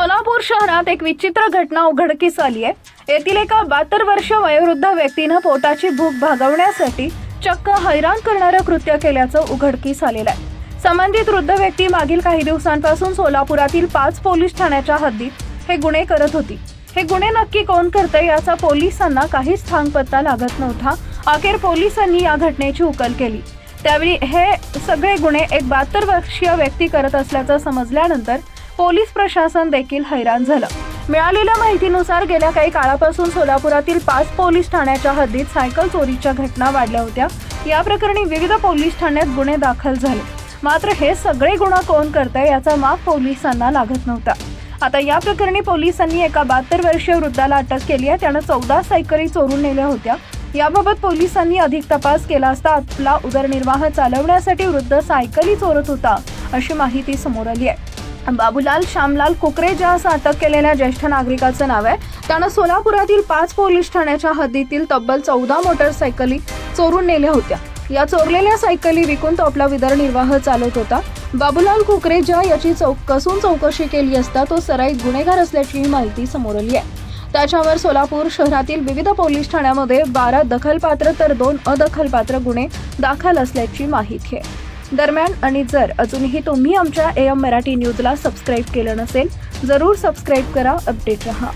सोलापूर शहरात एक विचित्र घटना उघडकीस आली आहे। येथील एका 72 वर्षीय वयोवृद्ध व्यक्तीने पोटाची भूक भागवण्यासाठी चक्क हैराण करणारे कृत्य केल्याचं उघडकीस आलेलं आहे। संबंधित वृद्ध व्यक्ती मागील काही दिवसांपासून सोलापुरातील 5 पोलीस ठाण्याच्या हद्दीत हे गुन्हे करत होती। हे गुन्हे नक्की कोण करते याचा पोलिसांना काहीच थांगपत्ता लागत नव्हता। अखेर पोलिसांनी या घटनेची उकल केली। त्यावेळी हे सगळे गुन्हे एक 72 वर्षीय व्यक्ती करत असल्याचं समजल्यानंतर पोलीस प्रशासन देखील हैराण झालं। मिळालेल्या माहितीनुसार गेल्या काही काळापासून सोलापुरातील 5 पोलीस ठाण्याच्या हद्दीत सायकल चोरीच्या घटना वाढल्या होत्या। या प्रकरणी विविध पोलीस ठाण्यात गुन्हे दाखल झाले, मात्र हे सगळे गुन्हे कोण करते याचा माग पोलिसांना लागत नव्हता। आता या प्रकरणी पोलिसांनी एका 72 वर्षीय वृद्धाला अटक केली आहे। त्याने 14 सायकली चोरून नेल्या होत्या। याबाबत पोलिसांनी अधिक तपास केला असता आपला उदरनिर्वाह चालवण्यासाठी वृद्ध सायकली चोरत होता अशी माहिती समोर आली आहे। बाबूलाल श्यामलाल कुकरेजा असं अटक केलेल्या ज्येष्ठ नागरिकाचं नाव आहे। त्यानं सोलापुरातील 5 पोलीस ठाण्याच्या हद्दीतील तब्बल 14 मोटरसायकली चोरून नेल्या होत्या। या चोरलेल्या सायकली विकून तो आपला उदरनिर्वाह चालवत होता। बाबूलाल कुकरेजा याची कसून चौकशी केली असता तो सराईत गुन्हेगार असल्याची माहिती समोर आली आहे। त्याच्यावर सोलापूर शहरातील विविध पोलीस ठाण्यामध्ये 12 दखलपात्र तर 2 अदखलपात्र गुन्हे दाखल असल्याची माहिती आहे। दरम्यान आणि जर अजूनही तुम्ही आमच्या AM मराठी न्यूजला सबस्क्राइब केलं नसेल, जरूर सबस्क्राइब करा, अपडेट रहा।